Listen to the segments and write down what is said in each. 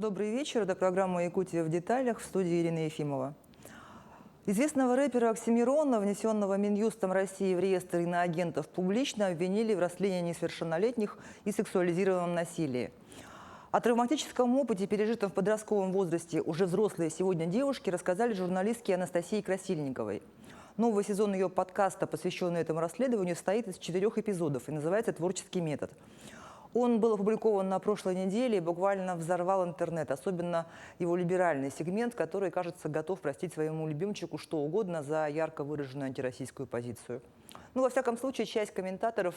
Добрый вечер. Это программа «Якутия в деталях», в студии Ирина Ефимова. Известного рэпера Оксимирона, внесенного Минюстом России в реестр иноагентов, публично обвинили в растлении несовершеннолетних и сексуализированном насилии. О травматическом опыте, пережитом в подростковом возрасте уже взрослые сегодня девушки, рассказали журналистке Анастасии Красильниковой. Новый сезон ее подкаста, посвященный этому расследованию, состоит из 4 эпизодов и называется «Творческий метод». Он был опубликован на прошлой неделе и буквально взорвал интернет, особенно его либеральный сегмент, который, кажется, готов простить своему любимчику что угодно за ярко выраженную антироссийскую позицию. Ну, во всяком случае, часть комментаторов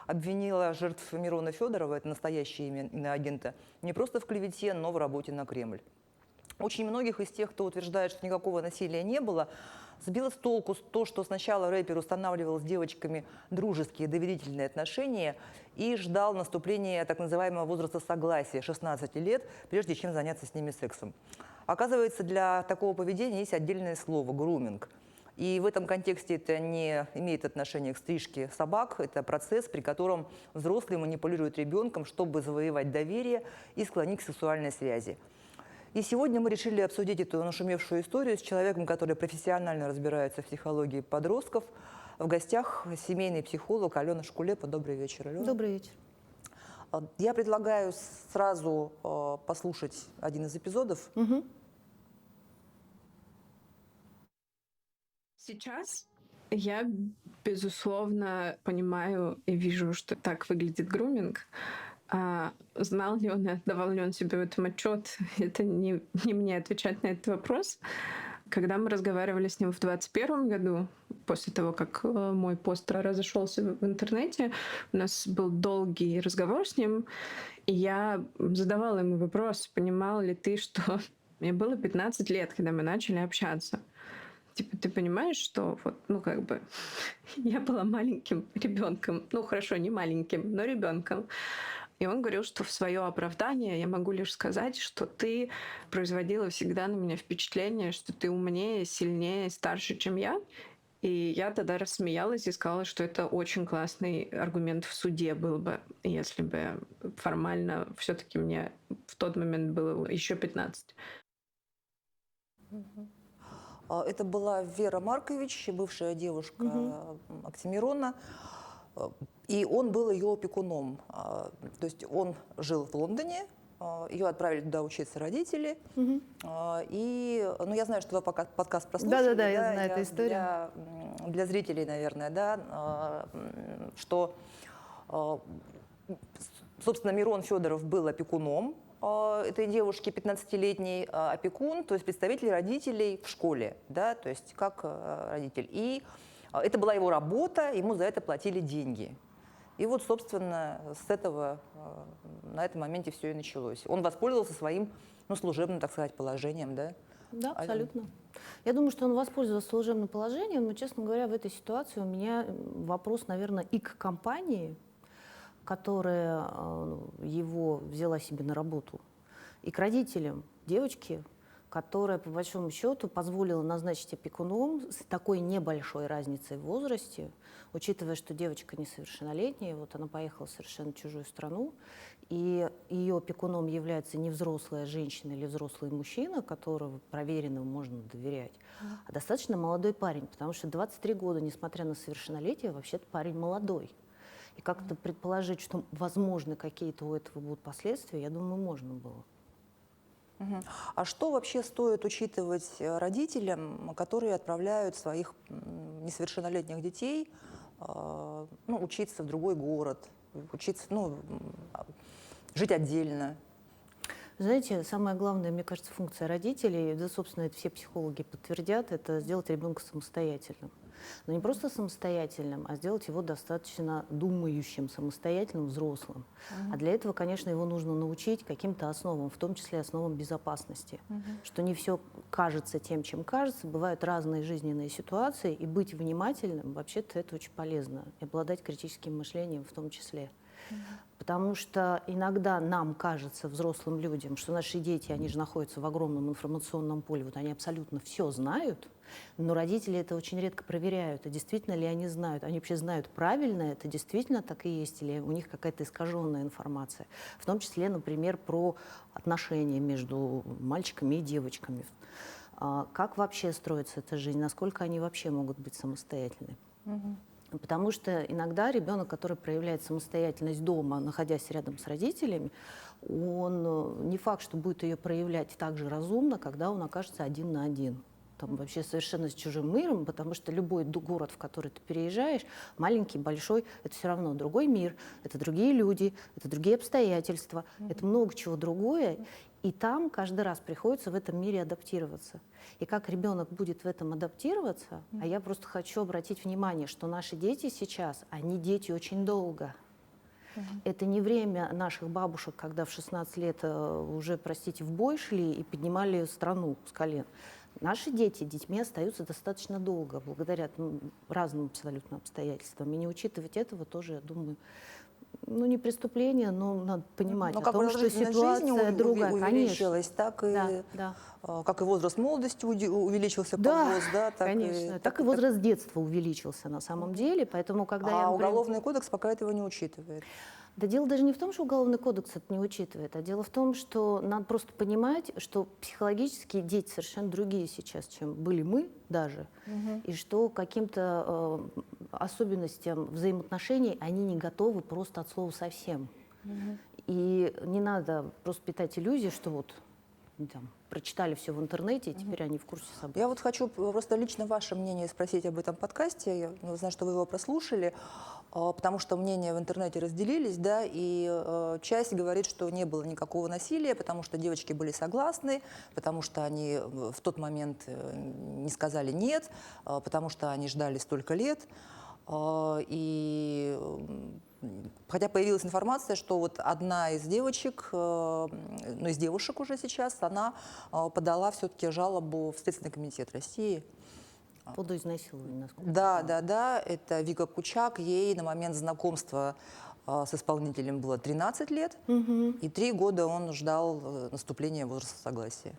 обвинила жертв Мирона Федорова, это настоящее имя иноагента, не просто в клевете, но в работе на Кремль. Очень многих из тех, кто утверждает, что никакого насилия не было, сбило с толку то, что сначала рэпер устанавливал с девочками дружеские доверительные отношения и ждал наступления так называемого возраста согласия 16 лет, прежде чем заняться с ними сексом. Оказывается, для такого поведения есть отдельное слово – груминг. И в этом контексте это не имеет отношения к стрижке собак. Это процесс, при котором взрослые манипулируют ребенком, чтобы завоевать доверие и склонить к сексуальной связи. И сегодня мы решили обсудить эту нашумевшую историю с человеком, который профессионально разбирается в психологии подростков. В гостях семейный психолог Алена Шкулепа. Добрый вечер, Алена. Добрый вечер. Я предлагаю сразу послушать один из эпизодов. Угу. Сейчас я, безусловно, понимаю и вижу, что так выглядит груминг. Знал ли он и отдавал ли он себе в этом отчет, это не мне отвечать на этот вопрос. Когда мы разговаривали с ним в 2021 году, после того, как мой пост разошелся в интернете, у нас был долгий разговор с ним, и я задавала ему вопрос: понимал ли ты, что мне было 15 лет, когда мы начали общаться? Типа, ты понимаешь, что вот, я была маленьким ребенком, ну хорошо, не маленьким, но ребенком. И он говорил, что в свое оправдание я могу лишь сказать, что ты производила всегда на меня впечатление, что ты умнее, сильнее, старше, чем я. И я тогда рассмеялась и сказала, что это очень классный аргумент в суде был бы, если бы формально все-таки мне в тот момент было еще 15. Это была Вера Маркович, бывшая девушка Оксимирона, и он был ее опекуном. То есть он жил в Лондоне, ее отправили туда учиться родители. И, я знаю, что вы подкаст прослушали. Да, я знаю эту историю. Для зрителей, наверное, да, что, собственно, Мирон Федоров был опекуном этой девушки, 15-летний опекун, то есть представитель родителей в школе, да, то есть как родитель. И это была его работа, ему за это платили деньги. И вот, собственно, с этого, на этом моменте все и началось. Он воспользовался своим, служебным, так сказать, положением, да? Да, абсолютно. Я думаю, что он воспользовался служебным положением, но, честно говоря, в этой ситуации у меня вопрос, наверное, и к компании, которая его взяла себе на работу, и к родителям девочки, которая, по большому счету, позволила назначить опекуном с такой небольшой разницей в возрасте, учитывая, что девочка несовершеннолетняя, вот она поехала в совершенно чужую страну, и ее опекуном является не взрослая женщина или взрослый мужчина, которого проверенному можно доверять, а достаточно молодой парень, потому что 23 года, несмотря на совершеннолетие, вообще-то парень молодой. И как-то предположить, что, возможно, какие-то у этого будут последствия, я думаю, можно было. А что вообще стоит учитывать родителям, которые отправляют своих несовершеннолетних детей учиться в другой город, учиться, жить отдельно? Знаете, самая главная, мне кажется, функция родителей, да, собственно, это все психологи подтвердят, это сделать ребенка самостоятельным. Но не просто самостоятельным, а сделать его достаточно думающим, самостоятельным, взрослым. А для этого, конечно, его нужно научить каким-то основам, в том числе основам безопасности. Что не все кажется тем, чем кажется, бывают разные жизненные ситуации, и быть внимательным, вообще-то, это очень полезно, и обладать критическим мышлением в том числе. Потому что иногда нам кажется, взрослым людям, что наши дети, они же находятся в огромном информационном поле, вот они абсолютно все знают, но родители это очень редко проверяют, а действительно ли они знают, они вообще знают правильно, это действительно так и есть, или у них какая-то искаженная информация, в том числе, например, про отношения между мальчиками и девочками. Как вообще строится эта жизнь, насколько они вообще могут быть самостоятельны. Потому что иногда ребенок, который проявляет самостоятельность дома, находясь рядом с родителями, он не факт, что будет ее проявлять так же разумно, когда он окажется один на один. Там вообще совершенно с чужим миром, потому что любой город, в который ты переезжаешь, маленький, большой, это все равно другой мир, это другие люди, это другие обстоятельства, это много чего другое. И там каждый раз приходится в этом мире адаптироваться. И как ребенок будет в этом адаптироваться, а я просто хочу обратить внимание, что наши дети сейчас, они дети очень долго. Это не время наших бабушек, когда в 16 лет уже, простите, в бой шли и поднимали страну с колен. Наши дети детьми остаются достаточно долго, благодаря разным абсолютно обстоятельствам. И не учитывать этого тоже, я думаю, не преступление, но надо понимать о том, что ситуация другая. Увеличилась, так и, да. как и возраст молодости увеличился, Да, повоз, да, так конечно. Так и возраст детства увеличился на самом деле, поэтому когда я... Уголовный кодекс пока этого не учитывает. Да дело даже не в том, что Уголовный кодекс это не учитывает, а дело в том, что надо просто понимать, что психологически дети совершенно другие сейчас, чем были мы даже, и что каким-то особенностям взаимоотношений они не готовы просто от слова совсем. И не надо просто питать иллюзии, что вот там, прочитали все в интернете, и теперь они в курсе событий. Я вот хочу просто лично ваше мнение спросить об этом подкасте. Я знаю, что вы его прослушали, потому что мнения в интернете разделились, да, и часть говорит, что не было никакого насилия, потому что девочки были согласны, потому что они в тот момент не сказали «нет», потому что они ждали столько лет. И хотя появилась информация, что вот одна из девочек, из девушек уже сейчас, она подала все-таки жалобу в Следственный комитет России. По изнасилованию, насколько Да, это Вика Кучак. Ей на момент знакомства с исполнителем было 13 лет, и 3 года он ждал наступления возраста согласия.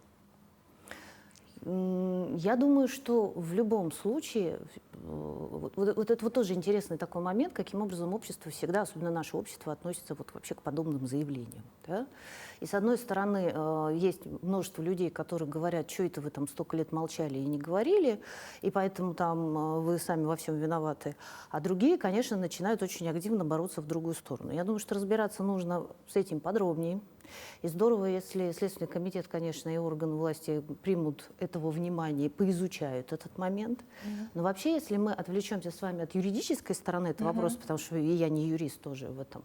Я думаю, что в любом случае, вот это вот тоже интересный такой момент, каким образом общество всегда, особенно наше общество, относится вот вообще к подобным заявлениям. Да? И с одной стороны, есть множество людей, которые говорят, что это вы там столько лет молчали и не говорили, и поэтому там вы сами во всем виноваты. А другие, конечно, начинают очень активно бороться в другую сторону. Я думаю, что разбираться нужно с этим подробнее. И здорово, если Следственный комитет, конечно, и органы власти примут этого внимания и поизучают этот момент. Но вообще, если мы отвлечемся с вами от юридической стороны этого вопроса, потому что и я не юрист тоже в этом,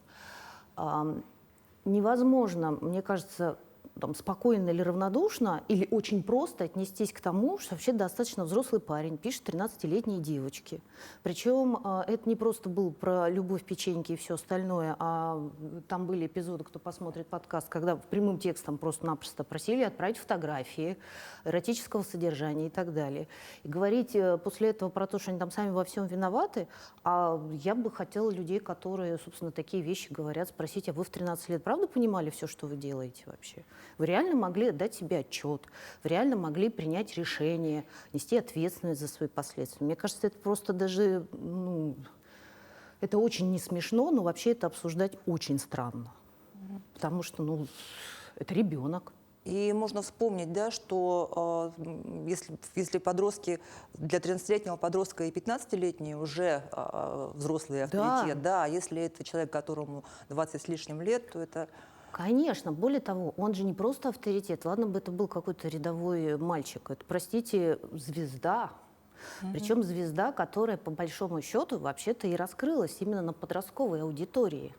невозможно, мне кажется, там, спокойно или равнодушно, или очень просто отнестись к тому, что вообще достаточно взрослый парень пишет 13-летней девочке. Причем это не просто был про любовь, печеньки и все остальное, а там были эпизоды, кто посмотрит подкаст, когда прямым текстом просто-напросто просили отправить фотографии эротического содержания и так далее. И говорить после этого про то, что они там сами во всем виноваты, а я бы хотела людей, которые, собственно, такие вещи говорят, спросить, а вы в 13 лет правда понимали все, что вы делаете вообще? Вы реально могли отдать себе отчет, вы реально могли принять решение, нести ответственность за свои последствия. Мне кажется, это просто даже, это очень не смешно, но вообще это обсуждать очень странно. Потому что, это ребенок. И можно вспомнить, да, что если подростки, для 13-летнего подростка и 15-летние уже взрослый авторитет, да, если это человек, которому 20 с лишним лет, то это... Конечно, более того, он же не просто авторитет, ладно бы это был какой-то рядовой мальчик, это, простите, звезда. Причем звезда, которая по большому счету вообще-то и раскрылась именно на подростковой аудитории.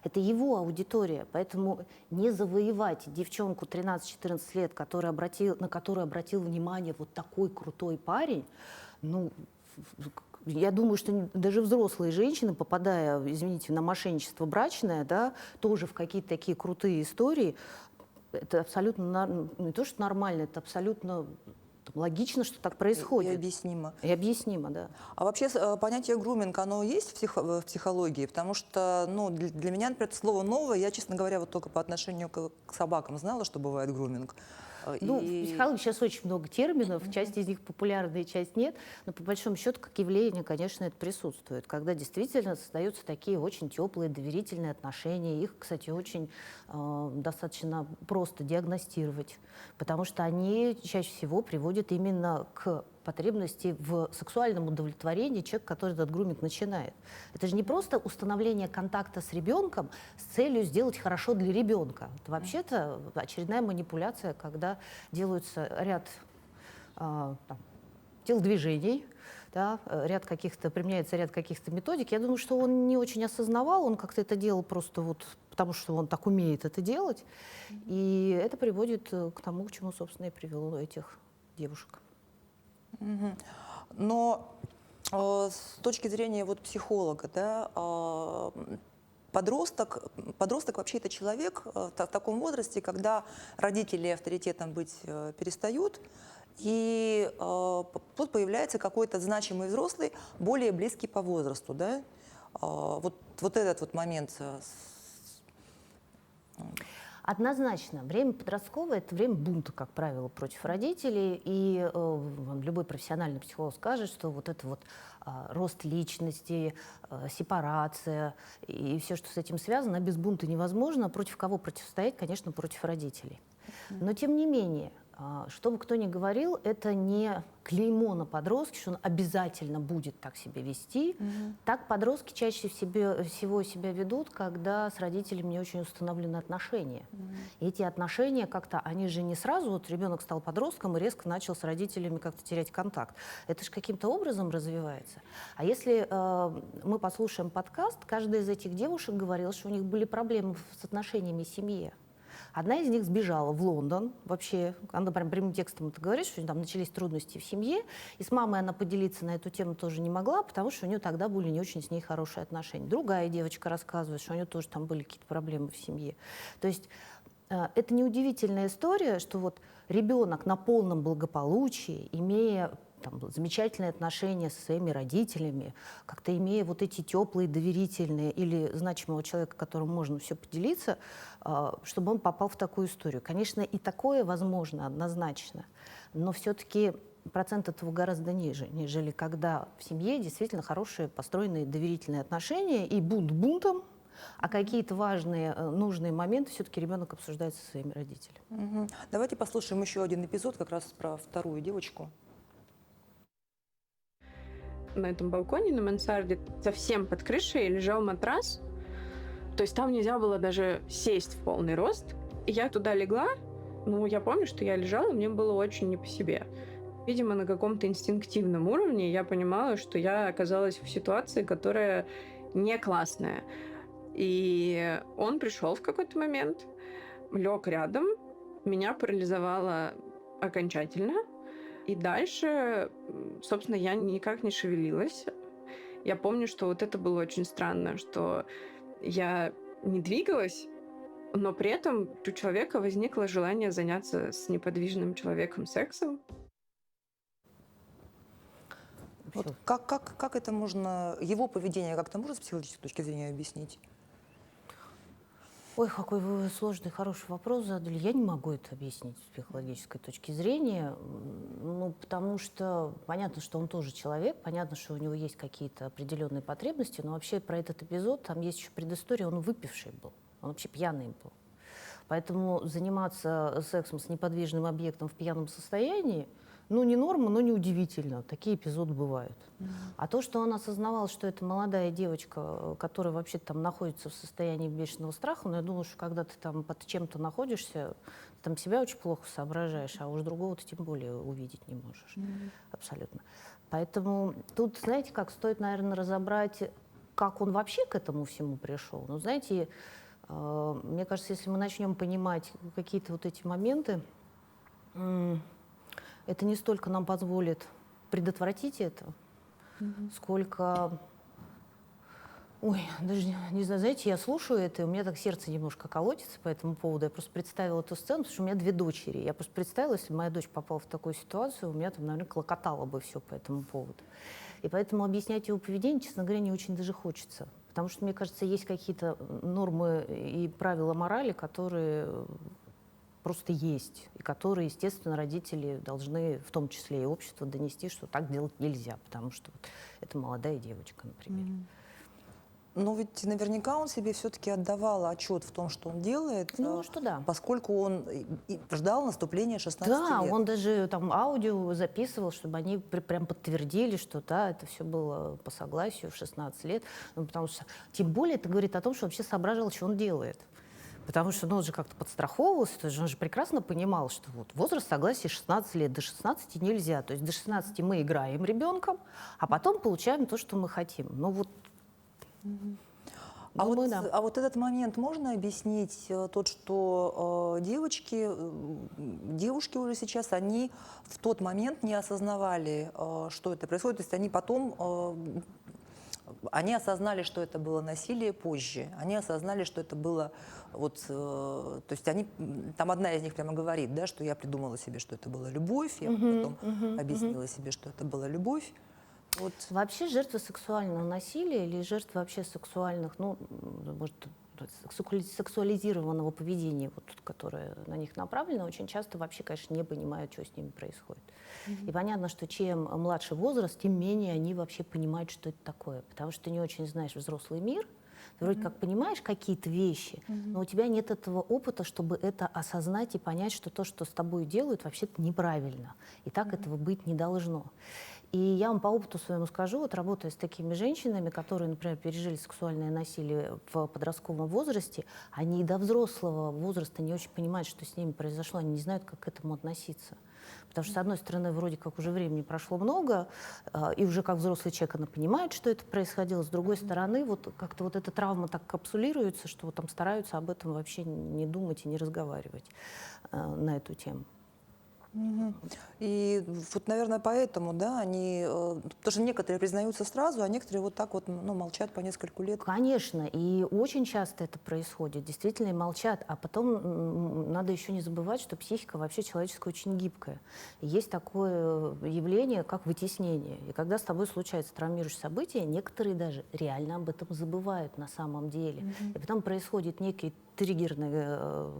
Это его аудитория, поэтому не завоевать девчонку 13-14 лет, на которую обратил внимание вот такой крутой парень, я думаю, что даже взрослые женщины, попадая, извините, на мошенничество брачное, да, тоже в какие-то такие крутые истории, это абсолютно, не то что нормально, это абсолютно логично, что так И происходит. объяснимо. И объяснимо, да. А вообще понятие груминг, оно есть в психологии? Потому что ну, для меня, например, это слово новое. Я, честно говоря, вот только по отношению к собакам знала, что бывает груминг. Ну, в психологии сейчас очень много терминов, часть из них популярная, часть нет, но по большому счету, как явление, конечно, это присутствует, когда действительно создаются такие очень теплые, доверительные отношения. Их, кстати, очень достаточно просто диагностировать, потому что они чаще всего приводят именно к потребности в сексуальном удовлетворении человека, который этот груминг начинает. Это же не просто установление контакта с ребенком с целью сделать хорошо для ребенка. Это вообще-то очередная манипуляция, когда делаются ряд там, телодвижений, да, применяется ряд каких-то методик. Я думаю, что он не очень осознавал, он как-то это делал просто вот потому, что он так умеет это делать. И это приводит к тому, к чему, собственно, и привело этих девушек. Но с точки зрения вот психолога, да, подросток вообще это человек в таком возрасте, когда родители авторитетом быть перестают, и тут появляется какой-то значимый взрослый, более близкий по возрасту, да? Вот этот вот момент. Однозначно, время подростковое – это время бунта, как правило, против родителей. И вам любой профессиональный психолог скажет, что вот это вот рост личности, сепарация и все, что с этим связано, без бунта невозможно. Против кого противостоять? Конечно, против родителей. Но тем не менее, что бы кто ни говорил, это не клеймо на подростке, что он обязательно будет так себя вести. Так подростки чаще всего себя ведут, когда с родителями не очень установлены отношения. И эти отношения как-то, они же не сразу, вот ребенок стал подростком и резко начал с родителями как-то терять контакт. Это же каким-то образом развивается. А если мы послушаем подкаст, каждая из этих девушек говорила, что у них были проблемы с отношениями в семье. Одна из них сбежала в Лондон вообще. Она прям прямым текстом это говорит, что там начались трудности в семье. И с мамой она поделиться на эту тему тоже не могла, потому что у нее тогда были не очень с ней хорошие отношения. Другая девочка рассказывает, что у нее тоже там были какие-то проблемы в семье. То есть это неудивительная история, что вот ребенок на полном благополучии, имея там, замечательные отношения со своими родителями, как-то имея вот эти теплые, доверительные или значимого человека, которому можно все поделиться, чтобы он попал в такую историю. Конечно, и такое возможно однозначно, но все-таки процент этого гораздо ниже, нежели когда в семье действительно хорошие, построенные, доверительные отношения, и бунт бунтом, а какие-то важные, нужные моменты все-таки ребенок обсуждает со своими родителями. Давайте послушаем еще один эпизод как раз про вторую девочку. На этом балконе на мансарде совсем под крышей лежал матрас. То есть там нельзя было даже сесть в полный рост. И я туда легла. Ну, я помню, что я лежала, мне было очень не по себе. Видимо, на каком-то инстинктивном уровне я понимала, что я оказалась в ситуации, которая не классная. И он пришел в какой-то момент, лег рядом, меня парализовало окончательно. И дальше, собственно, я никак не шевелилась. Я помню, что вот это было очень странно, что я не двигалась, но при этом у человека возникло желание заняться с неподвижным человеком сексом. Вот как это можно, его поведение как-то можно с психологической точки зрения объяснить? Ой, какой вы сложный, хороший вопрос задали. Я не могу это объяснить с психологической точки зрения, ну, потому что понятно, что он тоже человек, понятно, что у него есть какие-то определенные потребности, но вообще про этот эпизод, там есть еще предыстория, он выпивший был, он вообще пьяный был. Поэтому заниматься сексом с неподвижным объектом в пьяном состоянии, ну, не норма, но не удивительно. Такие эпизоды бывают. А то, что он осознавал, что это молодая девочка, которая вообще там находится в состоянии бешеного страха, но я думаю, что когда ты там под чем-то находишься, ты там себя очень плохо соображаешь, а уж другого ты тем более увидеть не можешь. Абсолютно. Поэтому тут, знаете, как стоит, наверное, разобрать, как он вообще к этому всему пришел. Ну, знаете, мне кажется, если мы начнем понимать какие-то вот эти моменты, это не столько нам позволит предотвратить это, сколько Ой, даже не знаю, знаете, я слушаю это, и у меня так сердце немножко колотится по этому поводу. Я просто представила эту сцену, потому что у меня 2 дочери. Я просто представила, если бы моя дочь попала в такую ситуацию, у меня там, наверное, клокотало бы все по этому поводу. И поэтому объяснять его поведение, честно говоря, не очень даже хочется. Потому что, мне кажется, есть какие-то нормы и правила морали, которые просто есть, и которые, естественно, родители должны, в том числе и общество, донести, что так делать нельзя, потому что вот это молодая девочка, например. Но ведь наверняка он себе все-таки отдавал отчет в том, что он делает, Ну, что да. поскольку он и ждал наступления 16 Да, лет. он даже там аудио записывал, чтобы они прям подтвердили, что да, это все было по согласию в 16 лет. Ну, потому что, тем более, это говорит о том, что вообще соображал, что он делает. Потому что он же как-то подстраховывался, то есть он же прекрасно понимал, что вот возраст согласия 16 лет, до 16 нельзя. То есть до 16 мы играем ребенком, а потом получаем то, что мы хотим. Ну вот. А Думаю, вот, да. а вот этот момент можно объяснить, тот, что девочки уже сейчас, они в тот момент не осознавали, что это происходит, то есть они потом, они осознали, что это было насилие позже, они осознали, что это было, вот, то есть они, там одна из них прямо говорит, да, что я придумала себе, что это была любовь, я потом объяснила себе, что это была любовь. Вот. Вообще жертвы сексуального насилия или жертвы вообще сексуальных, ну, может, сексуализированного поведения, вот, которое на них направлено, очень часто вообще, конечно, не понимают, что с ними происходит. И понятно, что чем младше возраст, тем менее они вообще понимают, что это такое. Потому что ты не очень знаешь взрослый мир, ты вроде как понимаешь какие-то вещи, но у тебя нет этого опыта, чтобы это осознать и понять, что то, что с тобой делают, вообще-то неправильно. И так этого быть не должно. И я вам по опыту своему скажу, вот работая с такими женщинами, которые, например, пережили сексуальное насилие в подростковом возрасте, они и до взрослого возраста не очень понимают, что с ними произошло, они не знают, как к этому относиться. Потому что, с одной стороны, вроде как уже времени прошло много, и уже как взрослый человек она понимает, что это происходило. С другой стороны, вот как-то вот эта травма так капсулируется, что вот там стараются об этом вообще не думать и не разговаривать на эту тему. И вот, наверное, поэтому, да, они, потому что некоторые признаются сразу, а некоторые вот так вот, ну, молчат по нескольку лет. Конечно, и очень часто это происходит, действительно и молчат, а потом надо еще не забывать, что психика вообще человеческая очень гибкая. И есть такое явление, как вытеснение. И когда с тобой случается травмирующее событие, некоторые даже реально об этом забывают на самом деле. И потом происходит некий триггерная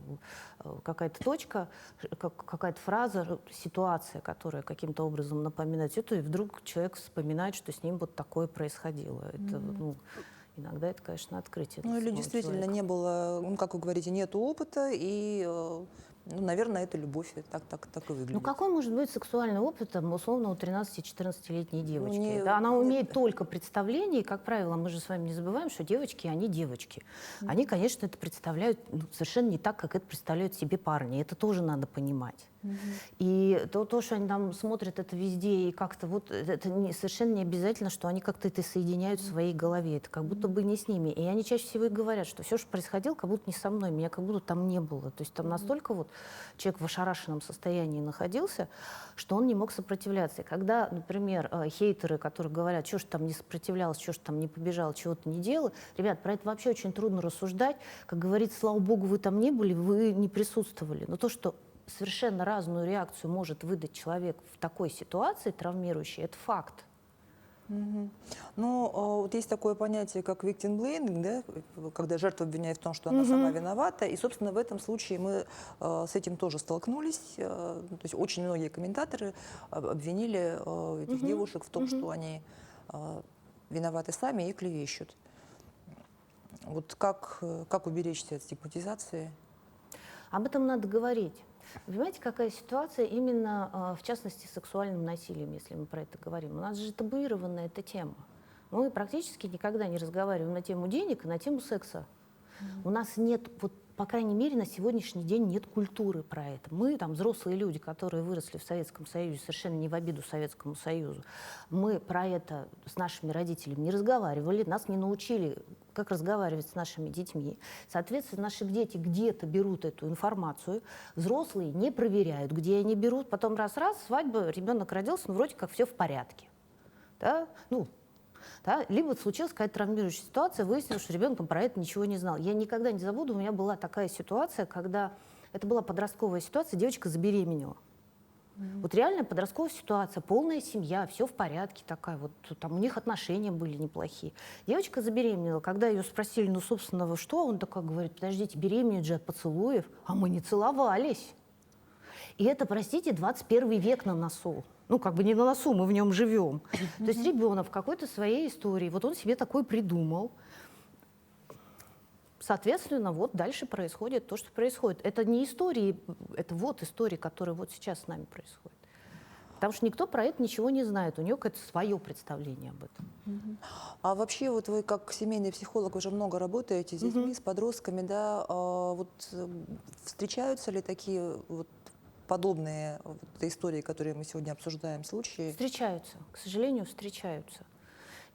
какая-то точка, какая-то фраза, ситуация, которая каким-то образом напоминает это, и вдруг человек вспоминает, что с ним вот такое происходило. Это, ну, иногда это, конечно, открытие. Ну, или самого действительно человека. не было, ну, как вы говорите, нет опыта, и, ну, наверное, это любовь, так и выглядит. Ну какой может быть сексуальный опыт, там, условно, у 13-14-летней девочки? не- Да, она умеет только представление, и, как правило, мы же с вами не забываем, что девочки, они девочки. Они, конечно, это представляют совершенно не так, как это представляют себе парни. Это тоже надо понимать. И то, что они там смотрят это везде, и как-то вот это совершенно не обязательно, что они как-то это соединяют в своей голове. Это как будто бы не с ними. И они чаще всего и говорят, что все, что происходило, как будто не со мной, меня как будто там не было. То есть там настолько вот человек в ошарашенном состоянии находился, что он не мог сопротивляться. И когда, например, хейтеры, которые говорят, что ж там не сопротивлялся, что ж там не побежал, чего-то не делал, ребят, про это вообще очень трудно рассуждать. Как говорится, слава богу, вы там не были, вы не присутствовали. Но то, что совершенно разную реакцию может выдать человек в такой ситуации травмирующей, это факт. Ну, вот есть такое понятие, как victim blaming, да, когда жертва обвиняет в том, что она сама виновата. И, собственно, в этом случае мы с этим тоже столкнулись. То есть очень многие комментаторы обвинили этих девушек в том, что они виноваты сами и клевещут. Вот как уберечься от стигматизации? Об этом надо говорить. Понимаете, какая ситуация именно, в частности, с сексуальным насилием, если мы про это говорим? У нас же табуированная эта тема. Мы практически никогда не разговариваем на тему денег и на тему секса. У нас нет, вот, по крайней мере, на сегодняшний день нет культуры про это. Мы, там, взрослые люди, которые выросли в Советском Союзе, совершенно не в обиду Советскому Союзу, мы про это с нашими родителями не разговаривали, нас не научили, как разговаривать с нашими детьми. Соответственно, наши дети где-то берут эту информацию, взрослые не проверяют, где они берут, потом раз-раз, свадьба, ребенок родился, ну, вроде как все в порядке. Да? Ну, Да? Либо случилась какая-то травмирующая ситуация, выяснилось, что ребенок про это ничего не знал. Я никогда не забуду, у меня была такая ситуация, когда это была подростковая ситуация, девочка забеременела. Вот реальная подростковая ситуация, полная семья, все в порядке такая, вот там у них отношения были неплохие. Девочка забеременела, когда ее спросили, ну, собственно, вы что? Он такой говорит, подождите, беременеть же от поцелуев, а мы не целовались. И это, простите, 21 век на носу. Ну, как бы не на носу, мы в нем живем. То есть ребенок в какой-то своей истории, вот он себе такой придумал. Соответственно, вот дальше происходит то, что происходит. Это не истории, это вот истории, которые вот сейчас с нами происходят. Потому что никто про это ничего не знает, у него какое-то свое представление об этом. А вообще вот вы как семейный психолог уже много работаете с детьми, с подростками, да? Встречаются ли такие вот подобные вот истории, которые мы сегодня обсуждаем, случаи? Встречаются, к сожалению, встречаются.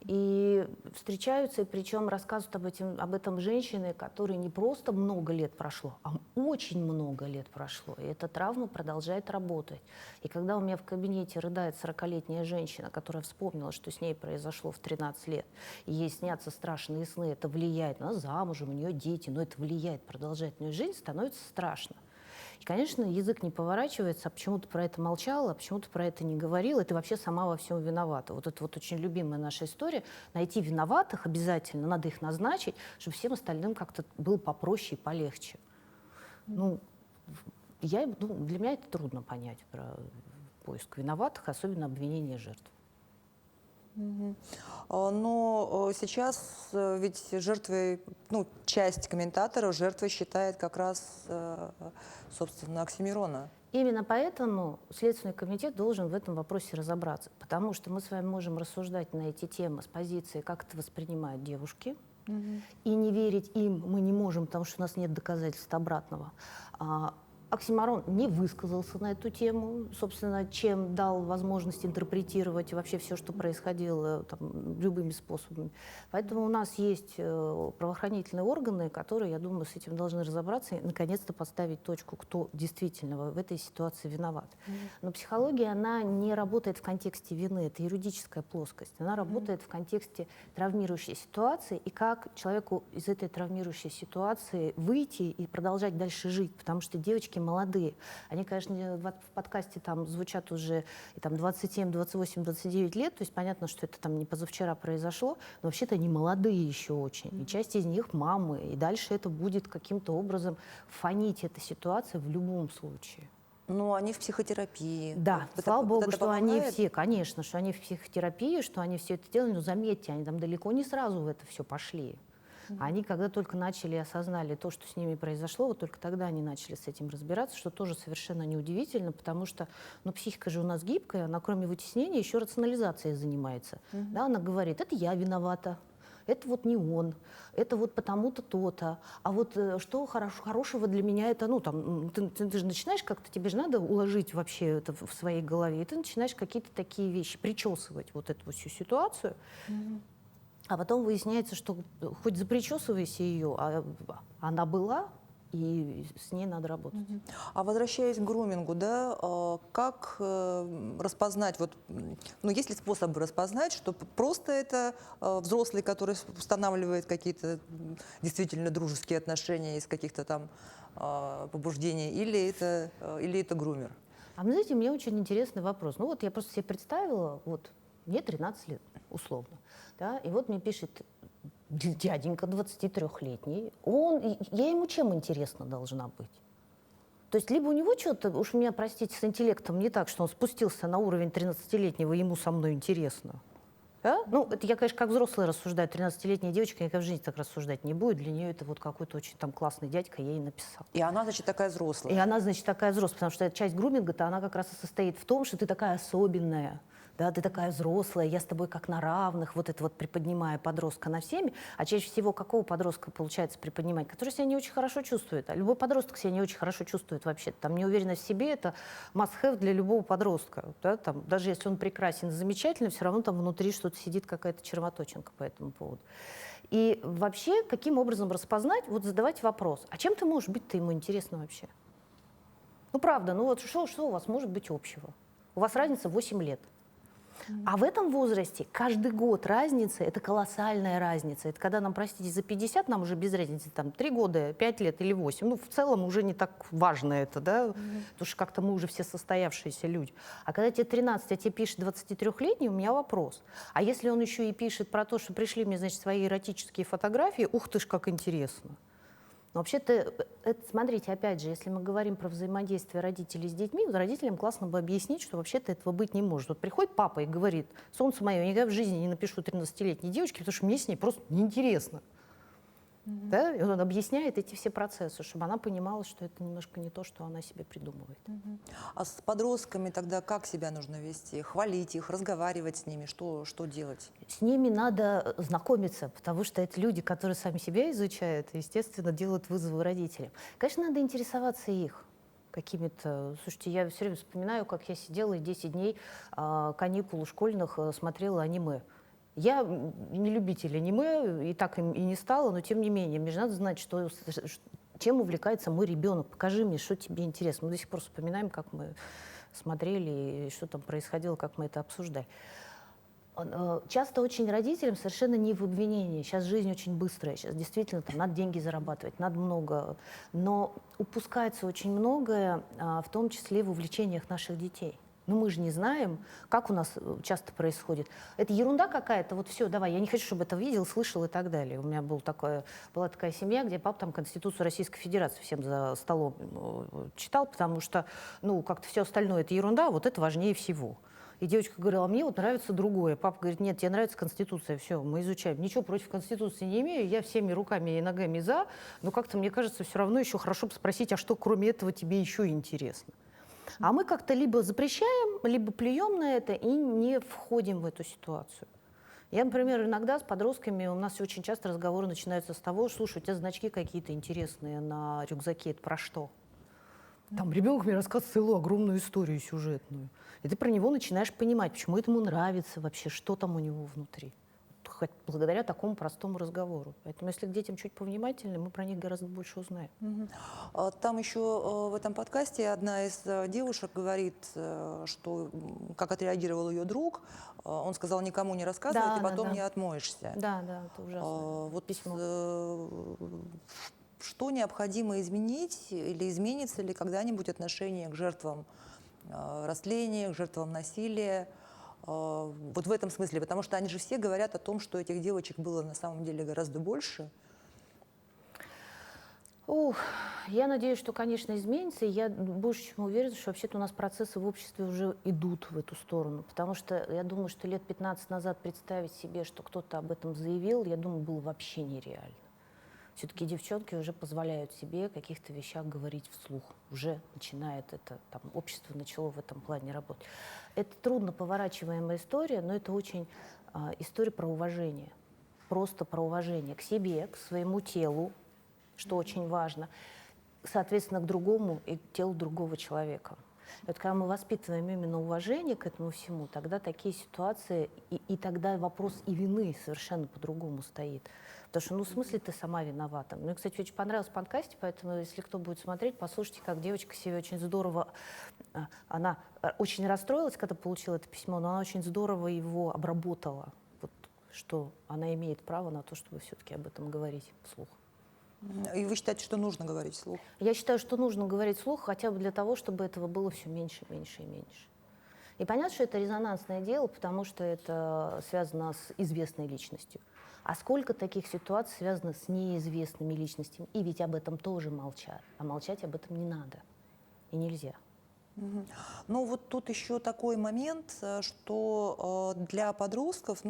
И встречаются, и причем рассказывают об этом женщины, которые не просто много лет прошло, а очень много лет прошло. И эта травма продолжает работать. И когда у меня в кабинете рыдает 40-летняя женщина, которая вспомнила, что с ней произошло в 13 лет, и ей снятся страшные сны, это влияет, она замужем, у нее дети, но это влияет, продолжает на жизнь, становится страшно. И, конечно, язык не поворачивается, а почему ты про это молчала, а почему ты про это не говорила, и ты вообще сама во всем виновата. Вот это вот очень любимая наша история. Найти виноватых обязательно, надо их назначить, чтобы всем остальным как-то было попроще и полегче. Ну, для меня это трудно понять про поиск виноватых, особенно обвинение жертв. Но сейчас ведь жертвой, ну, часть комментаторов жертвой считает как раз, собственно, Оксимирона. Именно поэтому Следственный комитет должен в этом вопросе разобраться, потому что мы с вами можем рассуждать на эти темы с позиции, как это воспринимают девушки, и не верить им мы не можем, потому что у нас нет доказательств обратного. Оксимирон не высказался на эту тему, собственно, чем дал возможность интерпретировать вообще все, что происходило там, любыми способами. Поэтому у нас есть правоохранительные органы, которые, я думаю, с этим должны разобраться и наконец-то поставить точку, кто действительно в этой ситуации виноват. Но психология, она не работает в контексте вины, это юридическая плоскость. Она работает в контексте травмирующей ситуации и как человеку из этой травмирующей ситуации выйти и продолжать дальше жить, потому что девочки молодые. Они, конечно, в подкасте там звучат уже и, там, 27, 28, 29 лет, то есть понятно, что это там не позавчера произошло, но вообще-то они молодые еще очень. И часть из них мамы, и дальше это будет каким-то образом фонить эта ситуация в любом случае. Ну, они в психотерапии. Да, Это, слава богу, что помогает? они все, конечно, что они в психотерапии, что они все это делали, но заметьте, они там далеко не сразу в это все пошли. Они, когда только начали и осознали то, что с ними произошло, вот только тогда они начали с этим разбираться, что тоже совершенно неудивительно, потому что психика же у нас гибкая, она кроме вытеснения еще рационализацией занимается. Да, она говорит, это я виновата, это вот не он, это вот потому-то то-то, а вот что хорошего для меня это, ты же начинаешь как-то, тебе же надо уложить вообще это в своей голове, и ты начинаешь какие-то такие вещи, причесывать вот эту всю ситуацию. А потом выясняется, что хоть запричесывайся ее, а она была, и с ней надо работать. А возвращаясь к грумингу, да, как распознать, есть ли способы распознать, что просто это взрослый, который устанавливает какие-то действительно дружеские отношения из каких-то там побуждений, или это грумер? А вы знаете, мне очень интересный вопрос. Я просто себе представила, мне 13 лет, условно. Да, и вот мне пишет дяденька 23-летний, я ему чем интересна должна быть? То есть либо у него что-то, уж меня, простите, с интеллектом не так, что он спустился на уровень 13-летнего, ему со мной интересно. Да? Это я, конечно, как взрослая рассуждаю, 13-летняя девочка никогда в жизни так рассуждать не будет, для нее это какой-то очень там классный дядька, я ей написал. И она, значит, такая взрослая. И она, значит, такая взрослая, потому что часть груминга-то она как раз и состоит в том, что ты такая особенная. Да, ты такая взрослая, я с тобой как на равных, приподнимая подростка на всеми. А чаще всего какого подростка получается приподнимать? Который себя не очень хорошо чувствует. А любой подросток себя не очень хорошо чувствует вообще. Там неуверенность в себе — это must-have для любого подростка. Да? Там, даже если он прекрасен и замечательный, все равно там внутри что-то сидит, какая-то червоточинка по этому поводу. И вообще, каким образом распознать, задавать вопрос, а чем ты можешь быть-то ему интересно вообще? Правда, что у вас может быть общего? У вас разница 8 лет. А в этом возрасте каждый год разница — это колоссальная разница. Это когда нам, простите, за 50 нам уже без разницы, там, 3 года, 5 лет или 8. Ну, в целом уже не так важно это, да, потому что как-то мы уже все состоявшиеся люди. А когда тебе 13, а тебе пишет 23-летний, у меня вопрос. А если он еще и пишет про то, что пришли мне, значит, свои эротические фотографии, ух ты ж, как интересно. Но вообще-то, смотрите, опять же, если мы говорим про взаимодействие родителей с детьми, вот родителям классно бы объяснить, что вообще-то этого быть не может. Вот приходит папа и говорит: солнце мое, я никогда в жизни не напишу 13-летней девочке, потому что мне с ней просто неинтересно. Да? И он объясняет эти все процессы, чтобы она понимала, что это немножко не то, что она себе придумывает. А с подростками тогда как себя нужно вести? Хвалить их, разговаривать с ними, что делать? С ними надо знакомиться, потому что это люди, которые сами себя изучают и, естественно, делают вызовы родителям. Конечно, надо интересоваться их какими-то... Слушайте, я все время вспоминаю, как я сидела и 10 дней каникул школьных смотрела аниме. Я не любитель аниме, и так им и не стала, но тем не менее, мне же надо знать, чем увлекается мой ребенок. Покажи мне, что тебе интересно. Мы до сих пор вспоминаем, как мы смотрели, и что там происходило, как мы это обсуждали. Часто очень родителям совершенно не в обвинении. Сейчас жизнь очень быстрая, сейчас действительно там надо деньги зарабатывать, надо много. Но упускается очень многое, в том числе в увлечениях наших детей. Но мы же не знаем, как у нас часто происходит. Это ерунда какая-то, вот все, давай, я не хочу, чтобы это видел, слышал и так далее. У меня была такая семья, где папа там Конституцию Российской Федерации всем за столом читал, потому что, ну, как-то все остальное это ерунда, а вот это важнее всего. И девочка говорила: мне вот нравится другое. Папа говорит: нет, тебе нравится Конституция, все, мы изучаем. Ничего против Конституции не имею, я всеми руками и ногами за, но как-то, мне кажется, все равно еще хорошо бы спросить, а что кроме этого тебе еще интересно? А мы как-то либо запрещаем, либо плюем на это и не входим в эту ситуацию. Я, например, иногда с подростками, у нас очень часто разговоры начинаются с того: слушай, у тебя значки какие-то интересные на рюкзаке, это про что? Там ребенок мне рассказывает целую огромную историю сюжетную. И ты про него начинаешь понимать, почему это ему нравится вообще, что там у него внутри. Хоть благодаря такому простому разговору. Поэтому если к детям чуть повнимательнее, мы про них гораздо больше узнаем. Там еще в этом подкасте одна из девушек говорит, что как отреагировал ее друг. Он сказал: никому не рассказывать, Да, и потом да. не отмоешься. Да, это ужасно. Вот письмо. Что необходимо изменить или изменится ли когда-нибудь отношение к жертвам растления, к жертвам насилия? Вот в этом смысле, потому что они же все говорят о том, что этих девочек было на самом деле гораздо больше. Я надеюсь, что, конечно, изменится, и я больше чем уверена, что вообще-то у нас процессы в обществе уже идут в эту сторону, потому что я думаю, что лет 15 назад представить себе, что кто-то об этом заявил, я думаю, было вообще нереально. Все-таки девчонки уже позволяют себе о каких-то вещах говорить вслух. Уже начинает это, там, общество начало в этом плане работать. Это трудно поворачиваемая история, но это очень история про уважение. Просто про уважение к себе, к своему телу, что очень важно, соответственно, к другому и к телу другого человека. И вот когда мы воспитываем именно уважение к этому всему, тогда такие ситуации, и тогда вопрос и вины совершенно по-другому стоит. Потому что, в смысле ты сама виновата? Мне, кстати, очень понравилось в подкасте, поэтому, если кто будет смотреть, послушайте, как девочка себе очень здорово... Она очень расстроилась, когда получила это письмо, но она очень здорово его обработала. Вот, что она имеет право на то, чтобы все-таки об этом говорить вслух. И вы считаете, что нужно говорить вслух? Я считаю, что нужно говорить вслух хотя бы для того, чтобы этого было все меньше, меньше и меньше. И понятно, что это резонансное дело, потому что это связано с известной личностью. А сколько таких ситуаций связано с неизвестными личностями? И ведь об этом тоже молчат. А молчать об этом не надо. И нельзя. Ну вот тут еще такой момент, что для подростков,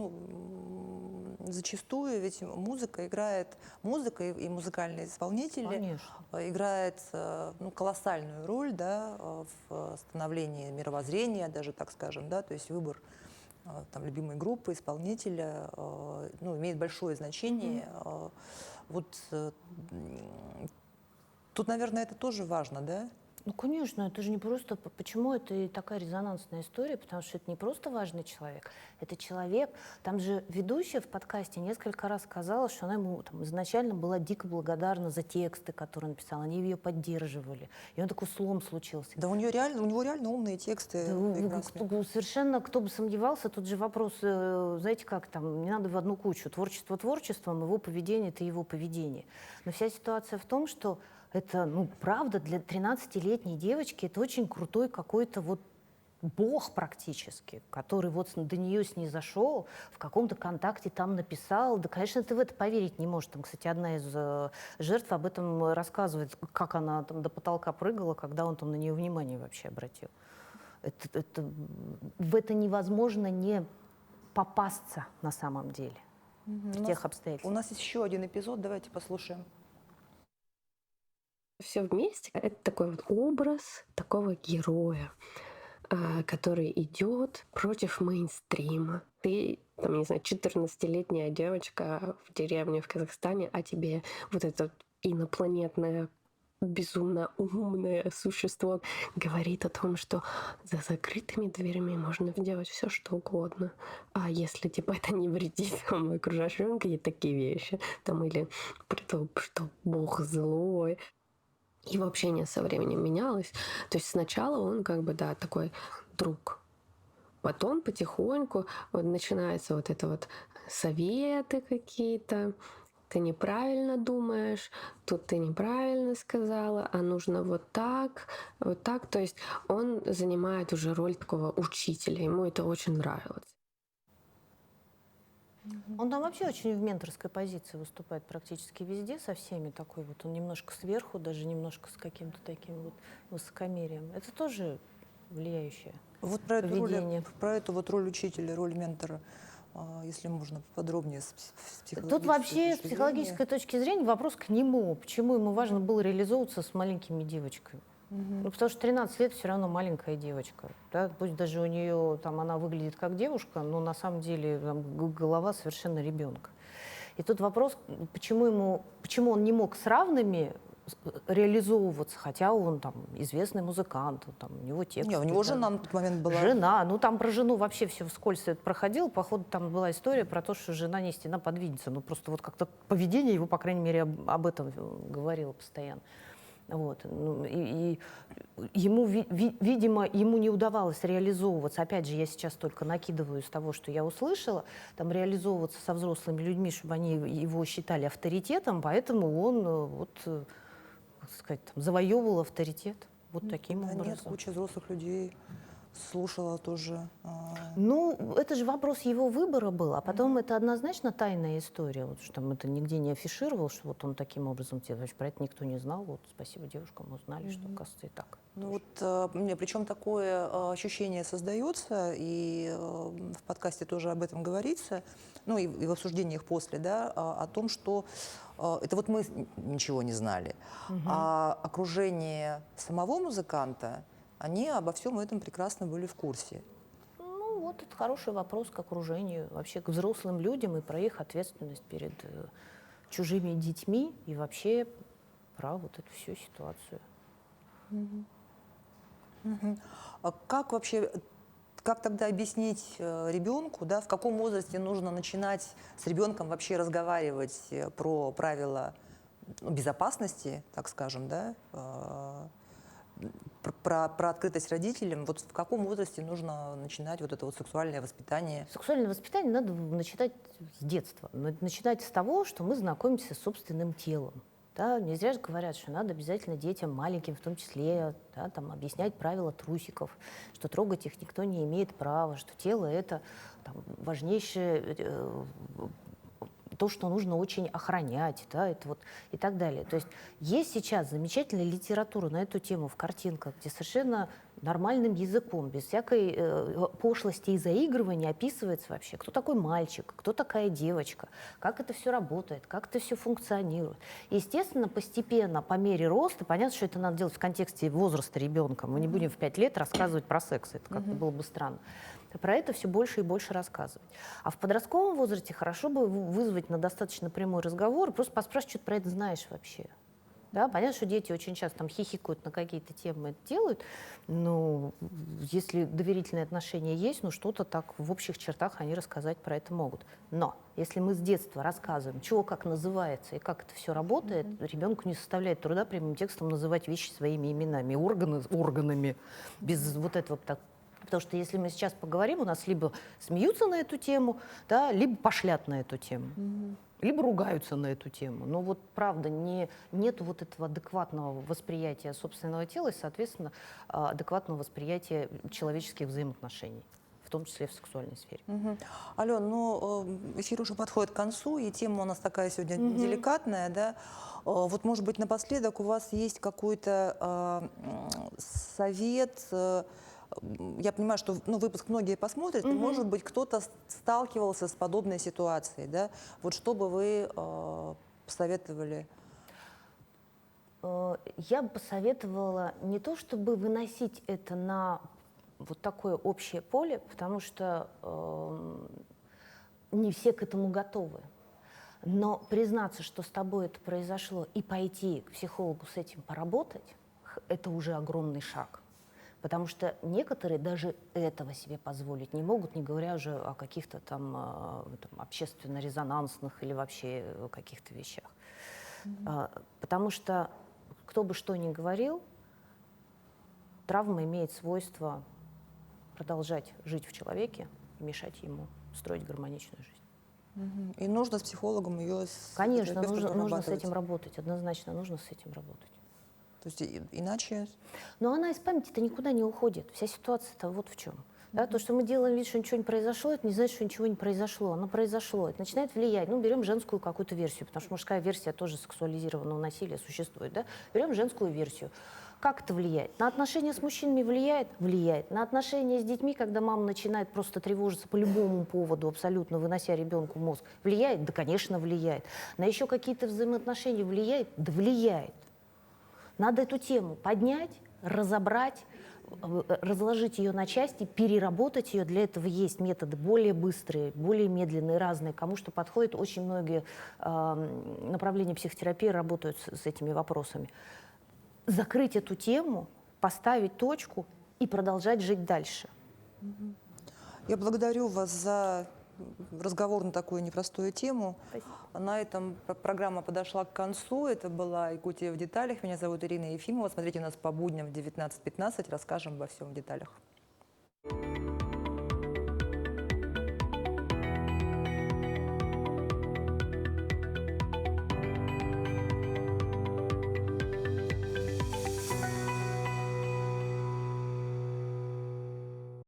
зачастую ведь музыка и музыкальные исполнители Конечно. играет колоссальную роль, да, в становлении мировоззрения, даже так скажем, да, то есть выбор там любимой группы, исполнителя, имеет большое значение. Вот тут, наверное, это тоже важно, да? Ну, конечно, это же не просто... Почему это и такая резонансная история? Потому что это не просто важный человек, это человек... Там же ведущая в подкасте несколько раз сказала, что она ему там, изначально была дико благодарна за тексты, которые он написал, они ее поддерживали. И он такой слом случился. Да у него реально умные тексты. Да, прекрасные. совершенно, кто бы сомневался, тут же вопрос, знаете, как там, не надо в одну кучу. Творчество творчеством, его поведение — это его поведение. Но вся ситуация в том, что это, ну, правда, для 13-летней девочки это очень крутой какой-то вот бог практически, который вот до нее снизошел, в каком-то контакте там написал. Да, конечно, ты в это поверить не можешь. Там, кстати, одна из жертв об этом рассказывает, как она там до потолка прыгала, когда он там на нее внимание вообще обратил. В это невозможно не попасться на самом деле в тех У обстоятельствах. нас есть еще один эпизод, давайте послушаем. Все вместе — это такой вот образ такого героя, который идет против мейнстрима. Ты, там, не знаю, 14-летняя девочка в деревне в Казахстане, а тебе вот это инопланетное безумно умное существо говорит о том, что за закрытыми дверями можно делать все, что угодно. А если типа это не вредит окружающим, какие-то такие вещи, там, или при том, что Бог злой. Его общение со временем менялось. То есть сначала он как бы, да, такой друг. Потом потихоньку вот начинается вот это вот советы какие-то. Ты неправильно думаешь, тут ты неправильно сказала, а нужно вот так, вот так. То есть он занимает уже роль такого учителя, ему это очень нравилось. Он там вообще очень в менторской позиции выступает практически везде со всеми. Такой вот он немножко сверху, даже немножко с каким-то таким вот высокомерием. Это тоже влияющее Вот про поведение. эту вот роль учителя, роль ментора, если можно подробнее с психологической Тут вообще с точки психологической зрения. точки зрения вопрос к нему. Почему ему важно было реализовываться с маленькими девочками? Ну, потому что 13 лет все равно маленькая девочка. Да? Пусть даже у нее там она выглядит как девушка, но на самом деле там, голова совершенно ребенка. И тут вопрос, почему он не мог с равными реализовываться, хотя он там известный музыкант, там, у него тексты. Не, у него там, жена на тот момент была. Жена, ну там про жену вообще все вскользь это проходило. Походу, там была история про то, что жена не стена подвинется. Ну просто вот как-то поведение его, по крайней мере, об этом говорило постоянно. Вот. Ну, и ему, видимо, ему не удавалось реализовываться. Опять же, я сейчас только накидываю из того, что я услышала, там реализовываться со взрослыми людьми, чтобы они его считали авторитетом, поэтому он вот, как сказать, там, завоевывал авторитет вот таким Да образом. нет, куча взрослых людей слушала тоже. Ну, это же вопрос его выбора был, а потом это однозначно тайная история, вот, что там это нигде не афишировал, что вот он таким образом делает. Про это никто не знал. Вот, спасибо девушкам, мы узнали, что, оказывается, и так. Ну вот, причем такое ощущение создается, и в подкасте тоже об этом говорится, ну и в обсуждениях после, да, о том, что это вот мы ничего не знали, а окружение самого музыканта, они обо всем этом прекрасно были в курсе. Ну, вот это хороший вопрос к окружению, вообще к взрослым людям и про их ответственность перед чужими детьми и вообще про вот эту всю ситуацию. А как вообще, как тогда объяснить ребенку, да, в каком возрасте нужно начинать с ребенком вообще разговаривать про правила безопасности, так скажем, да, про открытость родителям, вот в каком возрасте нужно начинать вот это вот сексуальное воспитание? Сексуальное воспитание надо начинать с детства. Начинать с того, что мы знакомимся с собственным телом. Да, не зря же говорят, что надо обязательно детям маленьким, в том числе, да, там, объяснять правила трусиков, что трогать их никто не имеет права, что тело — это там, важнейшее, то, что нужно очень охранять, да, это вот, и так далее. То есть сейчас замечательная литература на эту тему в картинках, где совершенно нормальным языком, без всякой пошлости и заигрывания описывается вообще, кто такой мальчик, кто такая девочка, как это все работает, как это все функционирует. Естественно, постепенно, по мере роста, понятно, что это надо делать в контексте возраста ребенка. Мы не будем в 5 лет рассказывать про секс, это как-то было бы странно. Про это все больше и больше рассказывать. А в подростковом возрасте хорошо бы вызвать на достаточно прямой разговор и просто поспрашивать, что ты про это знаешь вообще. Да, понятно, что дети очень часто там хихикают на какие-то темы, это делают, но если доверительные отношения есть, ну что-то так в общих чертах они рассказать про это могут. Но если мы с детства рассказываем, чего как называется и как это все работает, ребенку не составляет труда прямым текстом называть вещи своими именами, органы органами, без вот этого так. Потому что если мы сейчас поговорим, у нас либо смеются на эту тему, да, либо пошлят на эту тему. Либо ругаются на эту тему. Но вот правда, нет вот этого адекватного восприятия собственного тела и, соответственно, адекватного восприятия человеческих взаимоотношений, в том числе в сексуальной сфере. Ален, ну, эфир уже подходит к концу, и тема у нас такая сегодня деликатная, да. Вот, может быть, напоследок у вас есть какой-то совет. Я понимаю, что выпуск многие посмотрят, и, может быть, кто-то сталкивался с подобной ситуацией, да? Вот что бы вы посоветовали? Я бы посоветовала не то, чтобы выносить это на вот такое общее поле, потому что не все к этому готовы. Но признаться, что с тобой это произошло, и пойти к психологу с этим поработать, это уже огромный шаг. Потому что некоторые даже этого себе позволить не могут, не говоря уже о каких-то там общественно-резонансных или вообще каких-то вещах. Потому что кто бы что ни говорил, травма имеет свойство продолжать жить в человеке и мешать ему строить гармоничную жизнь. И нужно с психологом ее... Конечно, нужно с этим работать, однозначно нужно с этим работать. То есть иначе... Но она из памяти-то никуда не уходит. Вся ситуация-то вот в чем. Да, то, что мы делаем вид, что ничего не произошло, это не значит, что ничего не произошло. Оно произошло. Это начинает влиять. Ну, берем женскую какую-то версию, потому что мужская версия тоже сексуализированного насилия существует. Да? Берем женскую версию. Как это влияет? На отношения с мужчинами влияет? Влияет. На отношения с детьми, когда мама начинает просто тревожиться по любому поводу, абсолютно вынося ребенку мозг, влияет? Да, конечно, влияет. На еще какие-то взаимоотношения влияет? Да, влияет. Надо эту тему поднять, разобрать, разложить ее на части, переработать ее. Для этого есть методы более быстрые, более медленные, разные. Кому что подходит. Очень многие направления психотерапии работают с этими вопросами. Закрыть эту тему, поставить точку и продолжать жить дальше. Я благодарю вас за разговор на такую непростую тему. Спасибо. На этом программа подошла к концу. Это была «Якутия в деталях». Меня зовут Ирина Ефимова. Смотрите нас по будням в 19:15. Расскажем обо всем в деталях.